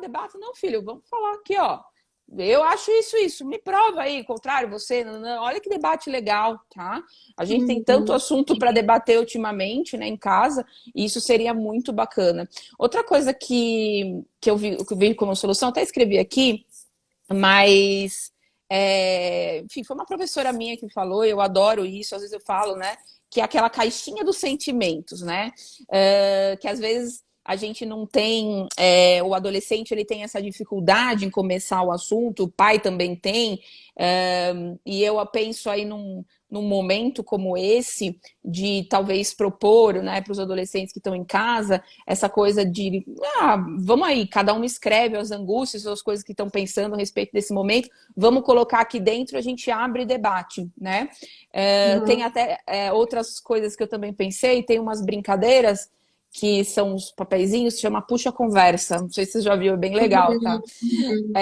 Debate, não, filho, vamos falar aqui, ó. Eu acho isso, me prova aí, contrário, você, não, não. Olha que debate legal, tá? A gente tem tanto Uhum. assunto para debater ultimamente, né, em casa, e isso seria muito bacana. Outra coisa que eu vi como solução, até escrevi aqui, mas, enfim, foi uma professora minha que falou, eu adoro isso, às vezes eu falo, né, que é aquela caixinha dos sentimentos, né, que às vezes a gente não tem, o adolescente ele tem essa dificuldade em começar o assunto, o pai também tem, e eu penso aí num momento como esse, de talvez propor, né, para os adolescentes que estão em casa, essa coisa de, vamos aí, cada um escreve as angústias, as coisas que estão pensando a respeito desse momento, vamos colocar aqui dentro, a gente abre e debate, né? Tem Uhum. até outras coisas que eu também pensei, tem umas brincadeiras que são os papeizinhos, se chama Puxa Conversa, não sei se você já viu, é bem legal, tá? Uhum.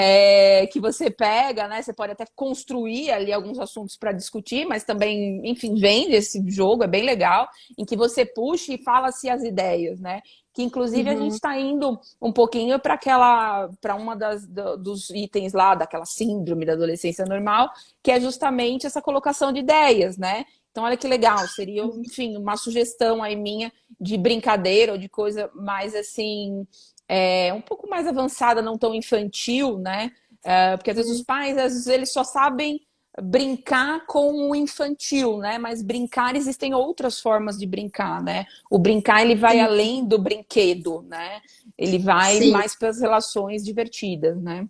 Que você pega, né? Você pode até construir ali alguns assuntos para discutir, mas também, enfim, vende esse jogo, é bem legal, em que você puxa e fala-se as ideias, né? Que inclusive a gente Uhum. está indo um pouquinho para uma dos itens lá daquela síndrome da adolescência normal, que é justamente essa colocação de ideias, né? Então, olha que legal, seria, enfim, uma sugestão aí minha de brincadeira ou de coisa mais assim, um pouco mais avançada, não tão infantil, né? Porque às vezes os pais, às vezes eles só sabem brincar com o infantil, né? Mas brincar, existem outras formas de brincar, né? O brincar, ele vai Sim, além do brinquedo, né? Ele vai sim. mais para as relações divertidas, né?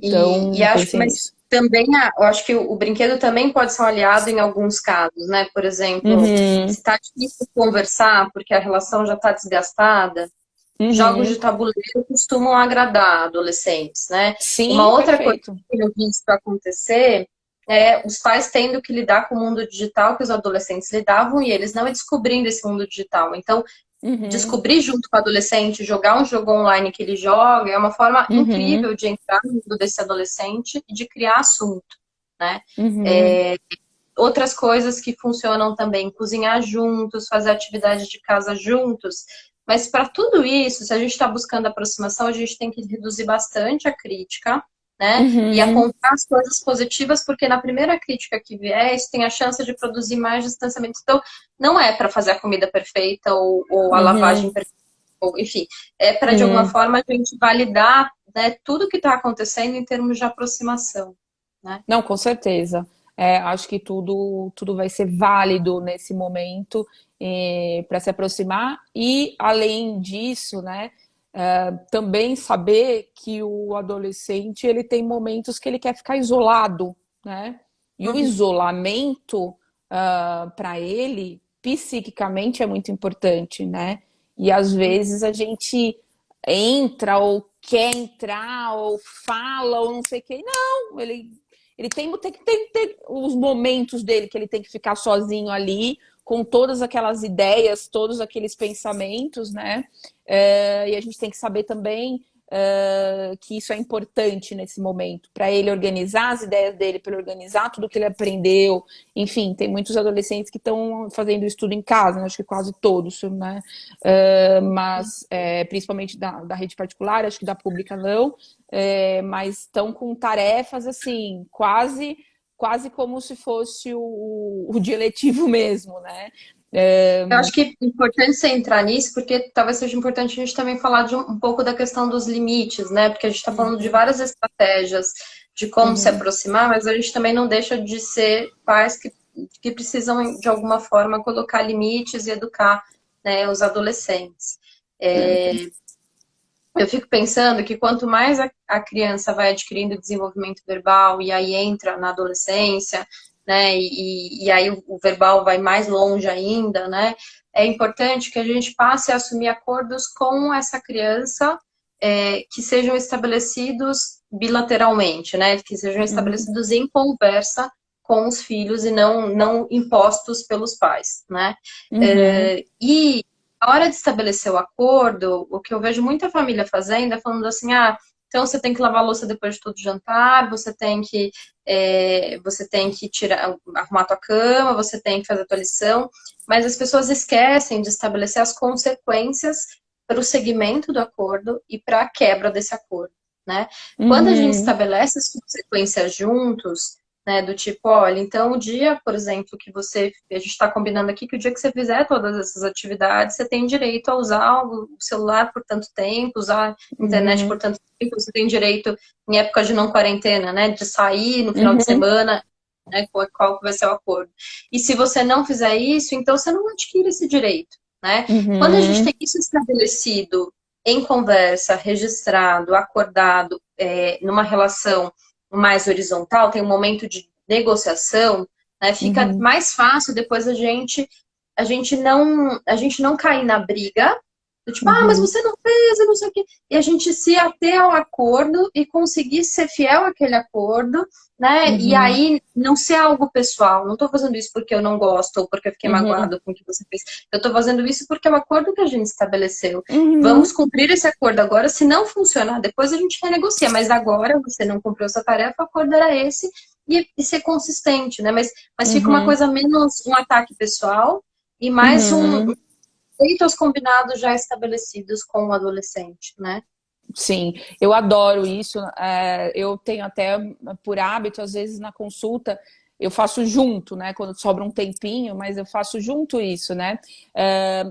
E Então, acho que, pensei mas nisso. também, eu acho que o brinquedo também pode ser um aliado em alguns casos, né? Por exemplo, se Uhum, está difícil conversar porque a relação já está desgastada, jogos de uhum. tabuleiro costumam agradar adolescentes, né? Uma Sim, outra coisa perfeito. que eu tenho visto acontecer é os pais tendo que lidar com o mundo digital que os adolescentes lidavam e eles não descobrindo esse mundo digital. Então, Uhum, descobrir junto com o adolescente, jogar um jogo online que ele joga, é uma forma uhum, incrível de entrar no mundo desse adolescente e de criar assunto, né? uhum, Outras coisas que funcionam também, cozinhar juntos, fazer atividade de casa juntos. Mas para tudo isso, se a gente está buscando aproximação, a gente tem que reduzir bastante a crítica, né? E uhum, apontar as coisas positivas, porque na primeira crítica que vier, isso tem a chance de produzir mais distanciamento. Então, não é para fazer a comida perfeita ou a lavagem uhum, perfeita, ou, enfim, é para de alguma uhum. forma a gente validar, né, tudo que está acontecendo em termos de aproximação, né? Não, com certeza. acho que tudo vai ser válido nesse momento para se aproximar. E, além disso, né, também saber que o adolescente ele tem momentos que ele quer ficar isolado, né? E o Uhum. isolamento, para ele, psiquicamente, é muito importante, né? E às vezes a gente entra ou quer entrar ou fala ou não sei o que. Não, ele tem os momentos dele que ele tem que ficar sozinho ali, com todas aquelas ideias, todos aqueles pensamentos, né? E a gente tem que saber também que isso é importante nesse momento, para ele organizar as ideias dele, para ele organizar tudo que ele aprendeu. Enfim, tem muitos adolescentes que estão fazendo estudo em casa, né? Acho que quase todos, né? Mas principalmente da rede particular, acho que da pública não, mas estão com tarefas assim, quase como se fosse o dia letivo mesmo, né? Eu acho que é importante você entrar nisso, porque talvez seja importante a gente também falar de um pouco da questão dos limites, né? Porque a gente está falando de várias estratégias de como se Uhum, aproximar, mas a gente também não deixa de ser pais que precisam, de alguma forma, colocar limites e educar, né, os adolescentes. uhum, Eu fico pensando que quanto mais a criança vai adquirindo desenvolvimento verbal e aí entra na adolescência, né, e aí o verbal vai mais longe ainda, né, é importante que a gente passe a assumir acordos com essa criança que sejam estabelecidos bilateralmente, né, que sejam uhum, estabelecidos em conversa com os filhos e não impostos pelos pais, né. uhum, E a hora de estabelecer o acordo, o que eu vejo muita família fazendo é falando assim, então você tem que lavar a louça depois de todo jantar, você tem que tirar, arrumar a tua cama, você tem que fazer a tua lição, mas as pessoas esquecem de estabelecer as consequências para o segmento do acordo e para a quebra desse acordo, né? Quando a gente uhum, estabelece as consequências juntos, né, do tipo, olha, então o dia, por exemplo, a gente está combinando aqui que o dia que você fizer todas essas atividades, você tem direito a usar o celular por tanto tempo, usar a internet por uhum, tanto tempo, você tem direito, em época de não quarentena, né, de sair no final de uhum, semana, né, qual vai ser o acordo. E se você não fizer isso, então você não adquire esse direito, né? Quando a gente uhum, tem isso estabelecido em conversa, registrado, acordado, numa relação mais horizontal, tem um momento de negociação, né, fica uhum, mais fácil depois a gente não cair na briga, do tipo, mas uhum, você não fez, eu não sei o quê. E a gente se ater ao acordo e conseguir ser fiel àquele acordo, né? E uhum, aí não ser algo pessoal. Não estou fazendo isso porque eu não gosto ou porque eu fiquei uhum, magoado com o que você fez. Eu estou fazendo isso porque é o acordo que a gente estabeleceu. Vamos uhum, cumprir esse acordo agora. Se não funcionar, depois a gente renegocia. Mas agora você não cumpriu essa tarefa, o acordo era esse. E ser consistente, né? Mas fica uma uhum, coisa menos um ataque pessoal e mais um uhum. respeito aos combinados já estabelecidos com o adolescente, né? Sim, eu adoro isso. Eu tenho até por hábito, às vezes na consulta, eu faço junto, né? Quando sobra um tempinho, mas eu faço junto isso, né?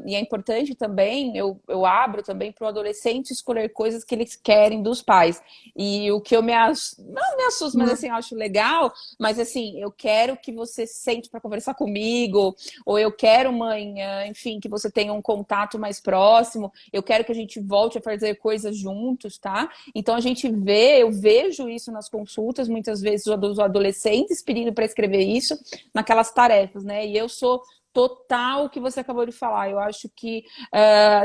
E é importante também, eu abro também para o adolescente escolher coisas que eles querem dos pais. E o que não me assusta, mas assim, eu acho legal, mas assim, eu quero que você sente para conversar comigo, ou eu quero, mãe, enfim, que você tenha um contato mais próximo, eu quero que a gente volte a fazer coisas juntos, tá? Então a gente eu vejo isso nas consultas, muitas vezes os adolescentes pedindo para escrever isso naquelas tarefas, né? E eu sou total o que você acabou de falar. Eu acho que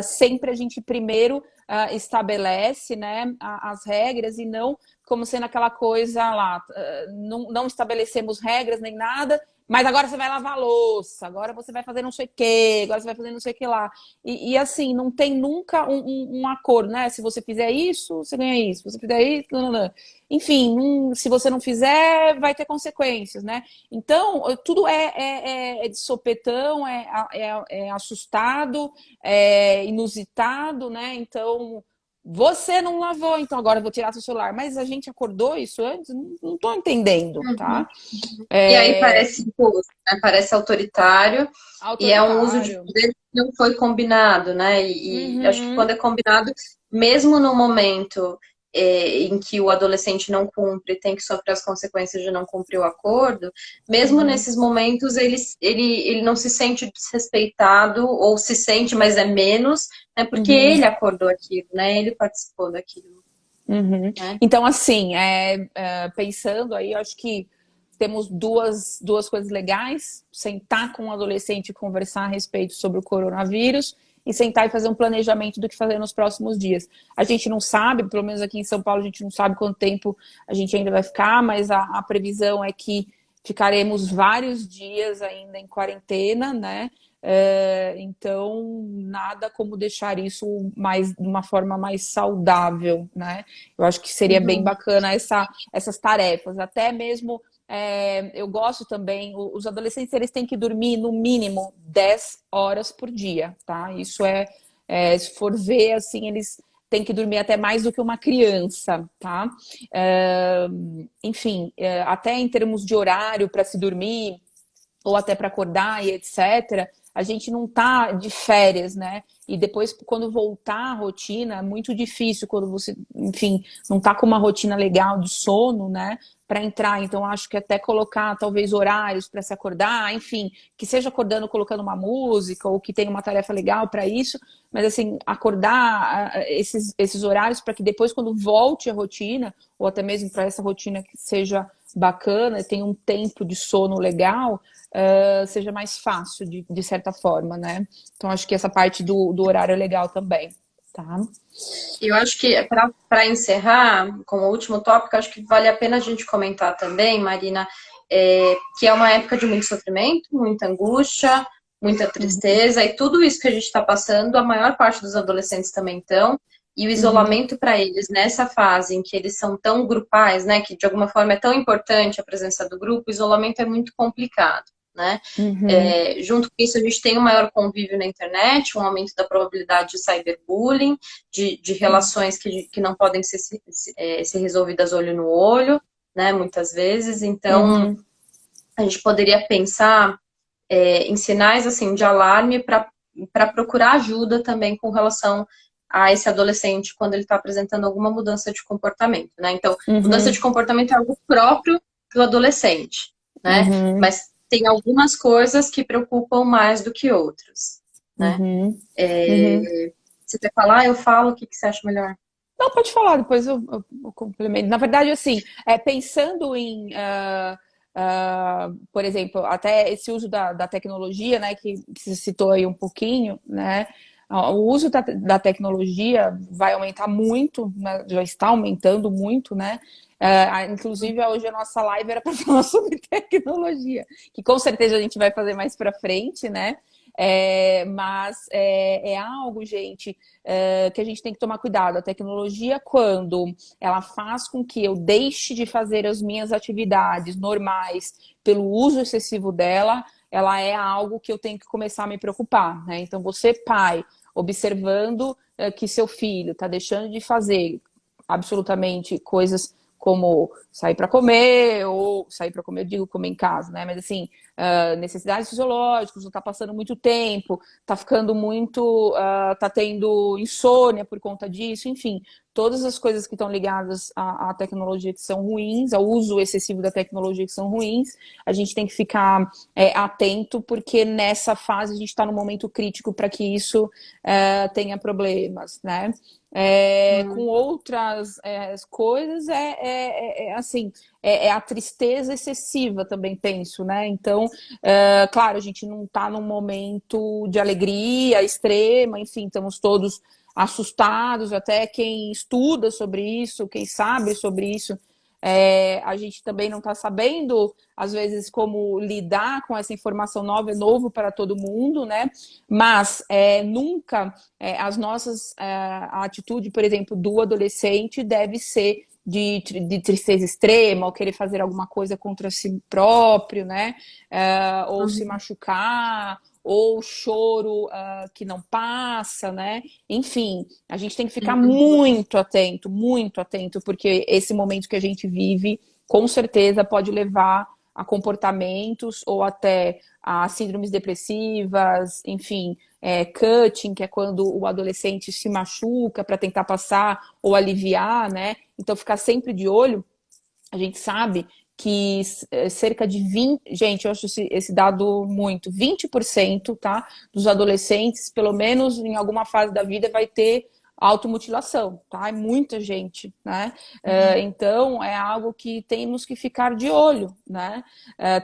sempre a gente primeiro estabelece, né, as regras e não como sendo aquela coisa lá, não estabelecemos regras nem nada, mas agora você vai lavar a louça, agora você vai fazer não sei o quê, agora você vai fazer não sei o que lá. E assim, não tem nunca um acordo, né? Se você fizer isso, você ganha isso. Se você fizer isso, não, não. Enfim, se você não fizer, vai ter consequências, né? Então, tudo é de sopetão, é assustado, é inusitado, né? Então, você não lavou, então agora eu vou tirar seu celular. Mas a gente acordou isso antes? Não estou entendendo, Uhum. tá? E aí É, parece imposto, né? Parece autoritário e é um uso de autoritário. poder que não foi combinado, né? E acho que quando Uhum, é combinado, mesmo no momento em que o adolescente não cumpre, tem que sofrer as consequências de não cumprir o acordo, mesmo nesses momentos ele não se sente desrespeitado, ou se sente, mas é menos, né, porque ele acordou aquilo, né, ele participou daquilo. Uhum. Né? Então, assim, pensando aí, eu acho que temos duas coisas legais: sentar com o adolescente e conversar a respeito sobre o coronavírus, e sentar e fazer um planejamento do que fazer nos próximos dias. A gente não sabe, pelo menos aqui em São Paulo, a gente não sabe quanto tempo a gente ainda vai ficar, mas a previsão é que ficaremos vários dias ainda em quarentena, né? Então, nada como deixar isso de uma forma mais saudável, né? Eu acho que seria bem bacana essas tarefas, até mesmo. Eu gosto também, os adolescentes eles têm que dormir no mínimo 10 horas por dia, tá? Isso se for ver, assim, eles têm que dormir até mais do que uma criança, tá? Enfim, até em termos de horário para se dormir, ou até para acordar e etc., a gente não tá de férias, né? E depois, quando voltar a rotina, é muito difícil quando você, enfim, não tá com uma rotina legal de sono, né? Para entrar. Então, acho que até colocar, talvez, horários para se acordar, enfim, que seja acordando, colocando uma música, ou que tenha uma tarefa legal para isso, mas, assim, acordar esses horários para que depois, quando volte a rotina, ou até mesmo para essa rotina que seja bacana, tenha um tempo de sono legal, seja mais fácil, de certa forma, né? Então, acho que essa parte do horário é legal também, tá? Eu acho que, para encerrar, como último tópico, acho que vale a pena a gente comentar também, Marina, que é uma época de muito sofrimento, muita angústia, muita tristeza, e tudo isso que a gente está passando, a maior parte dos adolescentes também estão, e o isolamento para eles nessa fase em que eles são tão grupais, né, que de alguma forma é tão importante a presença do grupo, o isolamento é muito complicado. Né? Junto com isso, a gente tem um maior convívio na internet, um aumento da probabilidade de cyberbullying, de relações que não podem ser resolvidas olho no olho, né? Muitas vezes. Então, a gente poderia pensar em sinais assim, de alarme para procurar ajuda também com relação a esse adolescente quando ele está apresentando alguma mudança de comportamento. Né? Então, mudança de comportamento é algo próprio do adolescente, né? Mas tem algumas coisas que preocupam mais do que outras, né? Você quer falar? Eu falo. O que você acha melhor? Não, pode falar, depois eu complemento. Na verdade, assim, pensando em, por exemplo, até esse uso da tecnologia, né, que você citou aí um pouquinho, né? O uso da tecnologia vai aumentar muito, né, já está aumentando muito, né? Inclusive, hoje a nossa live era para falar sobre tecnologia, que com certeza a gente vai fazer mais para frente, né? Mas é algo, gente, que a gente tem que tomar cuidado. A tecnologia, quando ela faz com que eu deixe de fazer as minhas atividades normais pelo uso excessivo dela, ela é algo que eu tenho que começar a me preocupar, né? Então, você, pai, observando que seu filho está deixando de fazer absolutamente coisas como sair para comer, ou sair para comer, eu digo comer em casa, né? Mas assim, necessidades fisiológicas, não está passando muito tempo, está ficando muito, está tendo insônia por conta disso, enfim, todas as coisas que estão ligadas à tecnologia que são ruins, ao uso excessivo da tecnologia que são ruins, a gente tem que ficar atento, porque nessa fase a gente está num momento crítico para que isso tenha problemas, né? Com outras coisas assim, a tristeza excessiva também, penso, né? Então, claro, a gente não está num momento de alegria extrema, enfim, estamos todos assustados, até quem estuda sobre isso, quem sabe sobre isso, a gente também não está sabendo, às vezes, como lidar com essa informação nova, é novo para todo mundo, né? Mas nunca as nossas a atitude, por exemplo, do adolescente deve ser de tristeza extrema, ou querer fazer alguma coisa contra si próprio, né? Ou se machucar, ou choro que não passa, né? Enfim, a gente tem que ficar muito atento, porque esse momento que a gente vive, com certeza, pode levar a comportamentos ou até a síndromes depressivas, enfim, cutting, que é quando o adolescente se machuca para tentar passar ou aliviar, né? Então, ficar sempre de olho. A gente sabe que cerca de 20, gente, eu acho esse dado muito, 20%, tá, dos adolescentes, pelo menos em alguma fase da vida, vai ter automutilação, tá? É muita gente, né? Então, é algo que temos que ficar de olho, né?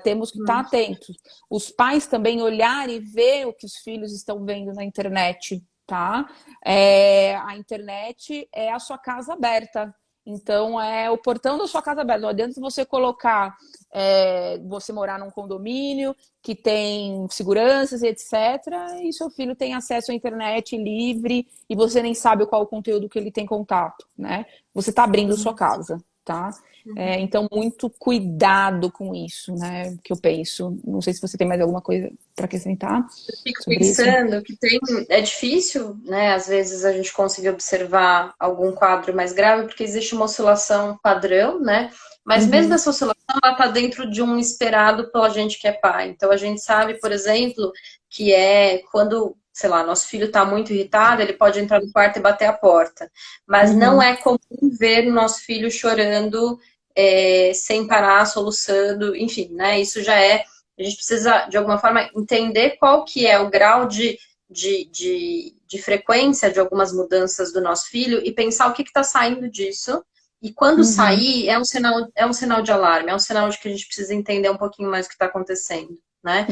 Temos que estar atentos. Os pais também olharem e ver o que os filhos estão vendo na internet, tá? A internet é a sua casa aberta. Então, é o portão da sua casa aberta. Não adianta você colocar, você morar num condomínio que tem seguranças e etc. E seu filho tem acesso à internet livre e você nem sabe qual o conteúdo que ele tem contato, né? Você está abrindo sua casa, tá? Então, muito cuidado com isso, né? Que eu penso. Não sei se você tem mais alguma coisa para acrescentar Eu fico sobre isso. pensando que é difícil, né, às vezes a gente conseguir observar algum quadro mais grave, porque existe uma oscilação padrão, né? Mas mesmo essa oscilação, ela está dentro de um esperado pela gente que é pai. Então a gente sabe, por exemplo, que quando, sei lá, nosso filho está muito irritado, ele pode entrar no quarto e bater a porta. Mas não é comum ver o nosso filho chorando, sem parar, soluçando, enfim, né? Isso já é. A gente precisa, de alguma forma, entender qual que é o grau de frequência de algumas mudanças do nosso filho e pensar o que está saindo disso. E quando sair, é um sinal de alarme, é um sinal de que a gente precisa entender um pouquinho mais o que está acontecendo, né?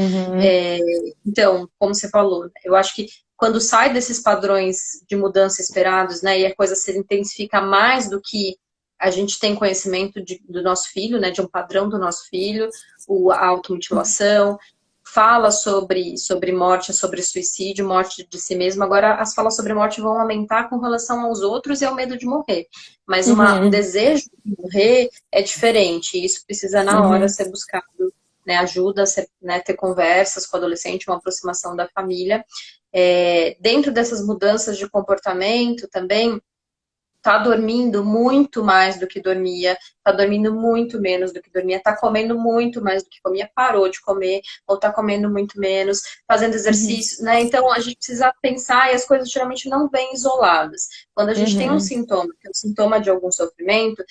Então, como você falou, eu acho que quando sai desses padrões de mudança esperados, né, e a coisa se intensifica mais do que a gente tem conhecimento do nosso filho, né, de um padrão do nosso filho, a automutilação, fala sobre morte, sobre suicídio, morte de si mesmo. Agora, as falas sobre morte vão aumentar com relação aos outros e ao medo de morrer. Mas um desejo de morrer é diferente. E isso precisa, na hora, ser buscado, né, ajuda, né, ter conversas com o adolescente, uma aproximação da família. Dentro dessas mudanças de comportamento também, tá dormindo muito mais do que dormia, tá dormindo muito menos do que dormia, tá comendo muito mais do que comia, parou de comer, ou tá comendo muito menos, fazendo exercício, né? Então a gente precisa pensar, e as coisas geralmente não vêm isoladas. Quando a gente tem um sintoma, que é um sintoma de algum sofrimento,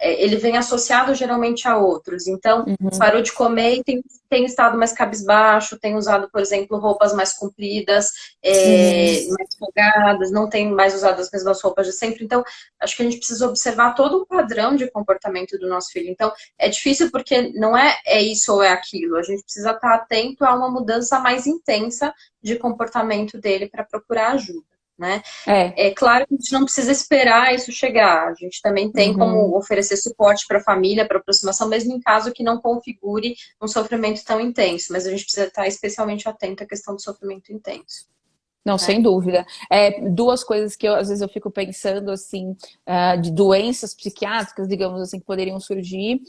ele vem associado geralmente a outros. Então, parou de comer e tem estado mais cabisbaixo, tem usado, por exemplo, roupas mais compridas, mais folgadas, não tem mais usado as mesmas roupas de sempre. Então, acho que a gente precisa observar todo um padrão de comportamento do nosso filho. Então, é difícil porque não é isso ou é aquilo. A gente precisa estar atento a uma mudança mais intensa de comportamento dele para procurar ajuda, né? É claro que a gente não precisa esperar isso chegar. A gente também tem como oferecer suporte para a família, para aproximação, mesmo em caso que não configure um sofrimento tão intenso. Mas a gente precisa estar especialmente atento à questão do sofrimento intenso. Não, sem dúvida. Duas coisas que às vezes eu fico pensando, assim, de doenças psiquiátricas, digamos assim, que poderiam surgir.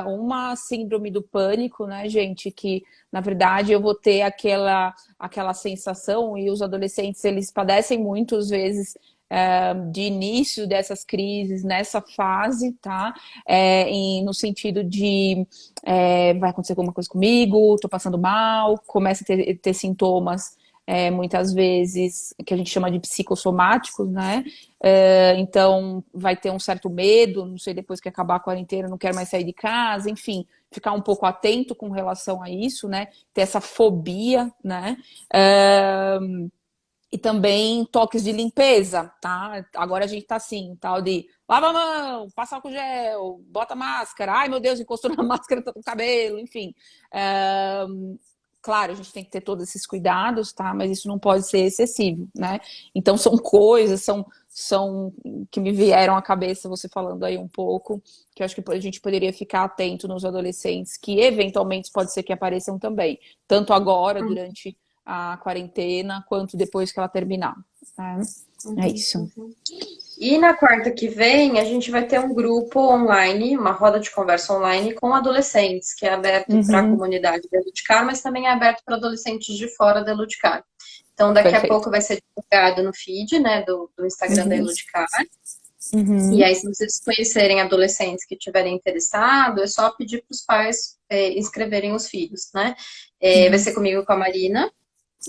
Uma síndrome do pânico, né, gente? Que, na verdade, eu vou ter aquela sensação, e os adolescentes, eles padecem muito, às vezes, de início dessas crises, nessa fase, tá? No sentido de vai acontecer alguma coisa comigo, tô passando mal, começa a ter sintomas muitas vezes, que a gente chama de psicossomáticos, né? Então, vai ter um certo medo, não sei, depois que acabar a quarentena, não quero mais sair de casa, enfim, ficar um pouco atento com relação a isso, né? Ter essa fobia, né? E também toques de limpeza, tá? Agora a gente tá assim, tal de lava a mão, passa álcool gel, bota máscara, ai meu Deus, encostou na máscara, tá com o cabelo, enfim. Claro, a gente tem que ter todos esses cuidados, tá? Mas isso não pode ser excessivo, né? Então são coisas, são que me vieram à cabeça você falando aí um pouco, que eu acho que a gente poderia ficar atento nos adolescentes, que eventualmente pode ser que apareçam também, tanto agora, durante a quarentena, quanto depois que ela terminar. Né? É isso. E na quarta que vem, a gente vai ter um grupo online, uma roda de conversa online com adolescentes, que é aberto para a comunidade da Eluticar, mas também é aberto para adolescentes de fora da Eluticar. Então, daqui a pouco vai ser divulgado no feed, né, do Instagram da Eluticar. E Uhum, aí, se vocês conhecerem adolescentes que estiverem interessados, é só pedir para os pais inscreverem os filhos, né? Vai uhum, ser comigo e com a Marina.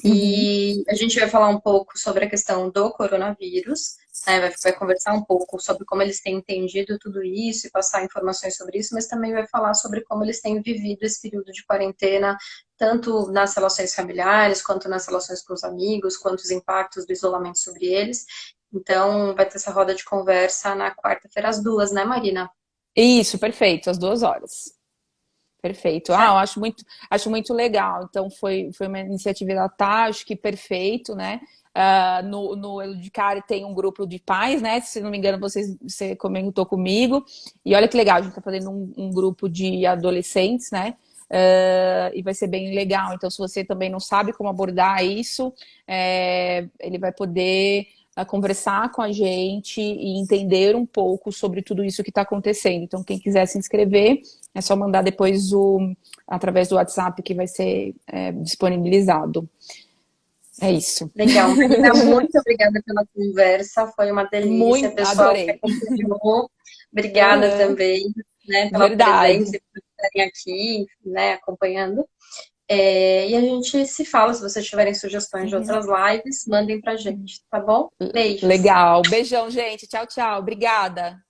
uhum. E a gente vai falar um pouco sobre a questão do coronavírus, né? Vai conversar um pouco sobre como eles têm entendido tudo isso e passar informações sobre isso, mas também vai falar sobre como eles têm vivido esse período de quarentena, tanto nas relações familiares, quanto nas relações com os amigos, quanto os impactos do isolamento sobre eles. Então, vai ter essa roda de conversa na quarta-feira às 2, né, Marina? Isso, perfeito, às 2 horas. Perfeito. Ah, eu Certo. acho muito legal. Então, foi uma iniciativa da Tá, acho que perfeito, né? No Educare tem um grupo de pais, né? Se não me engano, você comentou comigo. E olha que legal, a gente está fazendo um grupo de adolescentes, né? E vai ser bem legal. Então, se você também não sabe como abordar isso, ele vai poder conversar com a gente e entender um pouco sobre tudo isso que está acontecendo. Então, quem quiser se inscrever, é só mandar depois através do WhatsApp que vai ser disponibilizado. É isso. Legal, Marina, muito obrigada pela conversa, foi uma delícia. Muito, Pessoal que adorei. acompanhou, obrigada Uhum, também, né, pela presença verdade. e por estarem aqui, né, acompanhando. E a gente se fala, se vocês tiverem sugestões de Uhum. outras lives, mandem pra gente, tá bom? Beijos. Legal. Beijão, gente. Tchau, tchau. Obrigada.